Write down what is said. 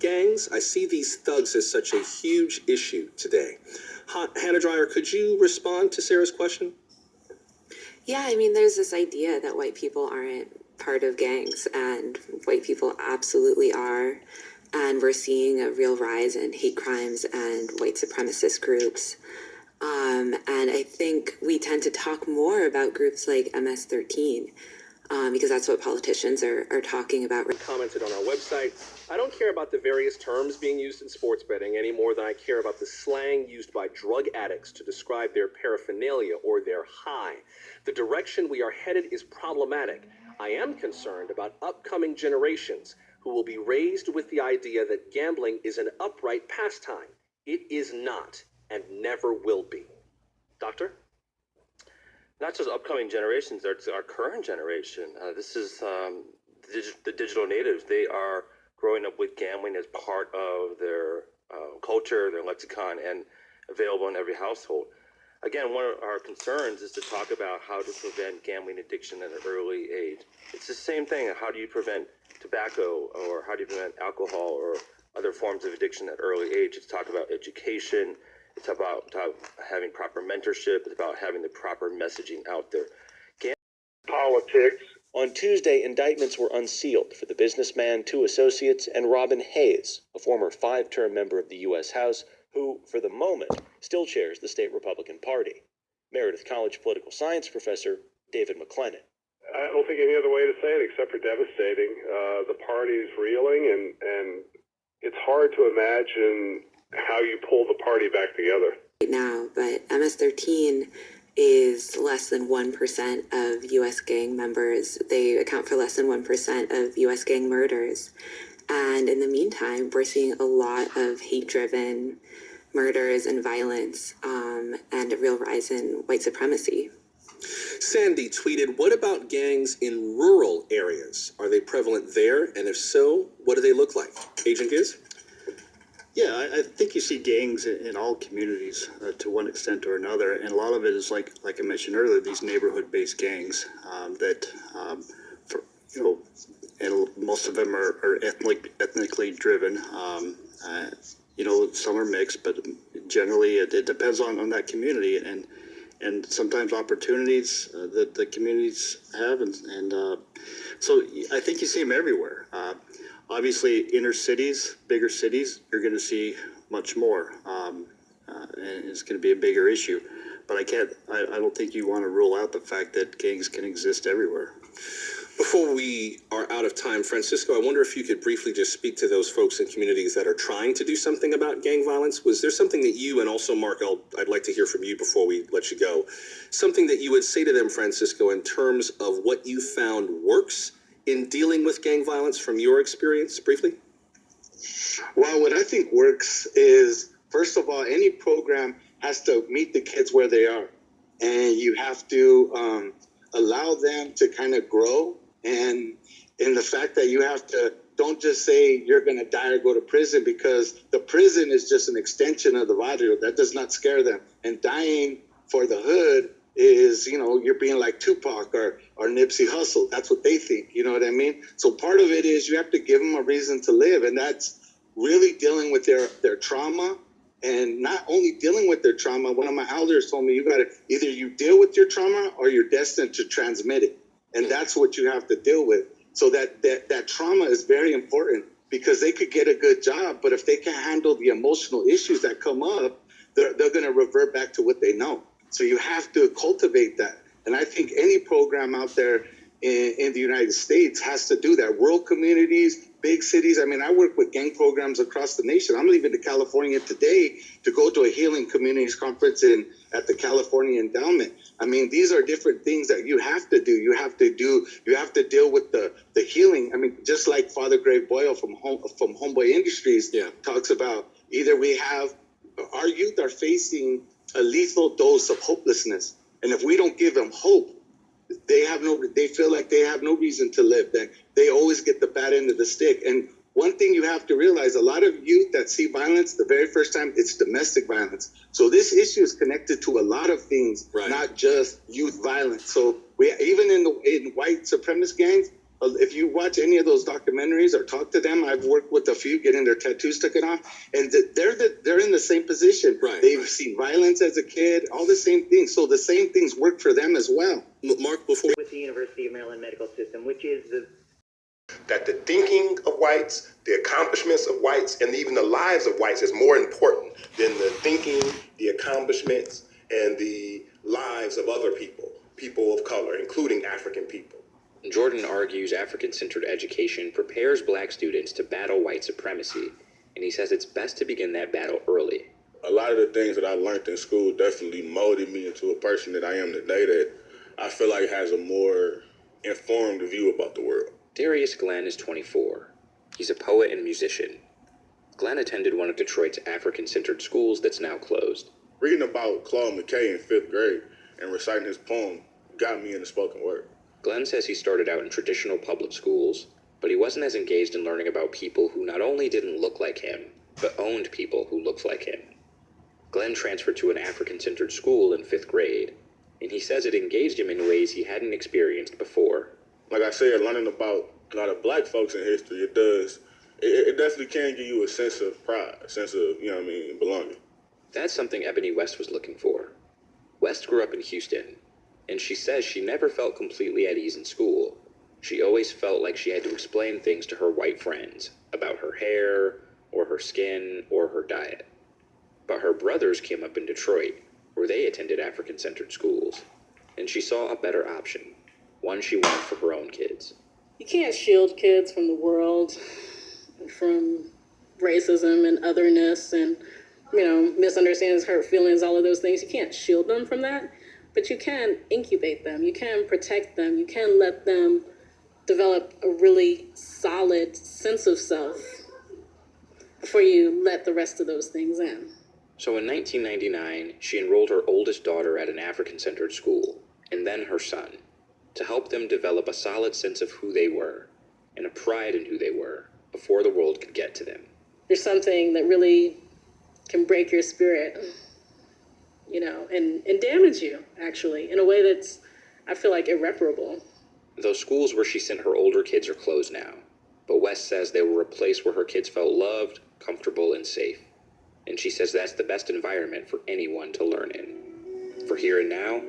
gangs? I see these thugs as such a huge issue today. Hannah Dreyer, could you respond to Sarah's question? Yeah, I mean, there's this idea that white people aren't part of gangs, and white people absolutely are. And we're seeing a real rise in hate crimes and white supremacist groups. And I think we tend to talk more about groups like MS-13 because that's what politicians are talking about. Commented on our website, I don't care about the various terms being used in sports betting any more than I care about the slang used by drug addicts to describe their paraphernalia or their high. The direction we are headed is problematic. I am concerned about upcoming generations who will be raised with the idea that gambling is an upright pastime. It is not and never will be. Doctor? Not just upcoming generations, it's our current generation. This is the digital natives. They are growing up with gambling as part of their culture, their lexicon, and available in every household. Again, one of our concerns is to talk about how to prevent gambling addiction at an early age. It's the same thing. How do you prevent tobacco, or how do you prevent alcohol or other forms of addiction at early age? It's talk about education. It's about having proper mentorship. It's about having the proper messaging out there. Politics. On Tuesday, indictments were unsealed for the businessman, two associates, and Robin Hayes, a former 5-term member of the U.S. House, who, for the moment, still chairs the state Republican Party. Meredith College political science professor David McLennan. I don't think any other way to say it except for devastating. The party is reeling, and it's hard to imagine how you pull the party back together. Right now, but MS-13 is less than 1% of U.S. gang members. They account for less than 1% of U.S. gang murders. And in the meantime, we're seeing a lot of hate-driven murders and violence and a real rise in white supremacy. Sandy tweeted, what about gangs in rural areas? Are they prevalent there? And if so, what do they look like? Agent Giz? Yeah, I think you see gangs in all communities to one extent or another, and a lot of it is like I mentioned earlier, these neighborhood-based gangs that, and most of them are ethnically driven. Some are mixed, but generally it depends on that community and sometimes opportunities that the communities have, and so I think you see them everywhere. Obviously, inner cities, bigger cities, you're going to see much more, and it's going to be a bigger issue. But I don't think you want to rule out the fact that gangs can exist everywhere. Before we are out of time, Francisco, I wonder if you could briefly just speak to those folks in communities that are trying to do something about gang violence. Was there something that you, and also Mark, I'd like to hear from you before we let you go, something that you would say to them, Francisco, in terms of what you found works in dealing with gang violence from your experience, briefly? Well, what I think works is, first of all, any program has to meet the kids where they are. And you have to allow them to kind of grow. And in the fact that you have to, don't just say you're going to die or go to prison, because the prison is just an extension of the barrio. That does not scare them. And dying for the hood is, you're being like Tupac or Nipsey Hussle. That's what they think. You know what I mean? So part of it is you have to give them a reason to live. And that's really dealing with their trauma. And not only dealing with their trauma, one of my elders told me, you got to either you deal with your trauma or you're destined to transmit it. And that's what you have to deal with. So that trauma is very important, because they could get a good job, but if they can't handle the emotional issues that come up, they're going to revert back to what they know. So you have to cultivate that. And I think any program out there in the United States has to do that. Rural communities, big cities. I mean, I work with gang programs across the nation. I'm leaving to California today to go to a healing communities conference at the California Endowment. I mean, these are different things that you have to do. You have to deal with the healing. I mean, just like Father Greg Boyle from Homeboy Industries talks about, either we have, our youth are facing a lethal dose of hopelessness. And if we don't give them hope, they feel like they have no reason to live. That they always get the bad end of the stick. And one thing you have to realize, a lot of youth that see violence the very first time, it's domestic violence. So this issue is connected to a lot of things, not just youth violence. So we, even in white supremacist gangs, If you watch any of those documentaries or talk to them, I've worked with a few getting their tattoos taken off, and they're in the same position. Right. They've seen violence as a kid, all the same things. So the same things work for them as well. Mark, before with the University of Maryland medical system, which is that the thinking of whites, the accomplishments of whites, and even the lives of whites is more important than the thinking, the accomplishments, and the lives of other people, people of color, including African people. Jordan argues African-centered education prepares black students to battle white supremacy, and he says it's best to begin that battle early. A lot of the things that I learned in school definitely molded me into a person that I am today that I feel like has a more informed view about the world. Darius Glenn is 24. He's a poet and musician. Glenn attended one of Detroit's African-centered schools that's now closed. Reading about Claude McKay in 5th grade and reciting his poem got me into spoken word. Glenn says he started out in traditional public schools, but he wasn't as engaged in learning about people who not only didn't look like him, but owned people who looked like him. Glenn transferred to an African-centered school in 5th grade, and he says it engaged him in ways he hadn't experienced before. Like I said, learning about a lot of black folks in history, it definitely can give you a sense of pride, a sense of, belonging. That's something Ebony West was looking for. West grew up in Houston, and she says she never felt completely at ease in school. She always felt like she had to explain things to her white friends about her hair, or her skin, or her diet. But her brothers came up in Detroit, where they attended African-centered schools, and she saw a better option, one she wanted for her own kids. You can't shield kids from the world, from racism and otherness and, misunderstandings, hurt feelings, all of those things. You can't shield them from that, but you can incubate them. You can protect them. You can let them develop a really solid sense of self before you let the rest of those things in. So in 1999, she enrolled her oldest daughter at an African-centered school, and then her son, to help them develop a solid sense of who they were, and a pride in who they were, before the world could get to them. There's something that really can break your spirit, and damage you, actually, in a way that's, I feel like, irreparable. Those schools where she sent her older kids are closed now, but West says they were a place where her kids felt loved, comfortable, and safe. And she says that's the best environment for anyone to learn in. For Here and Now,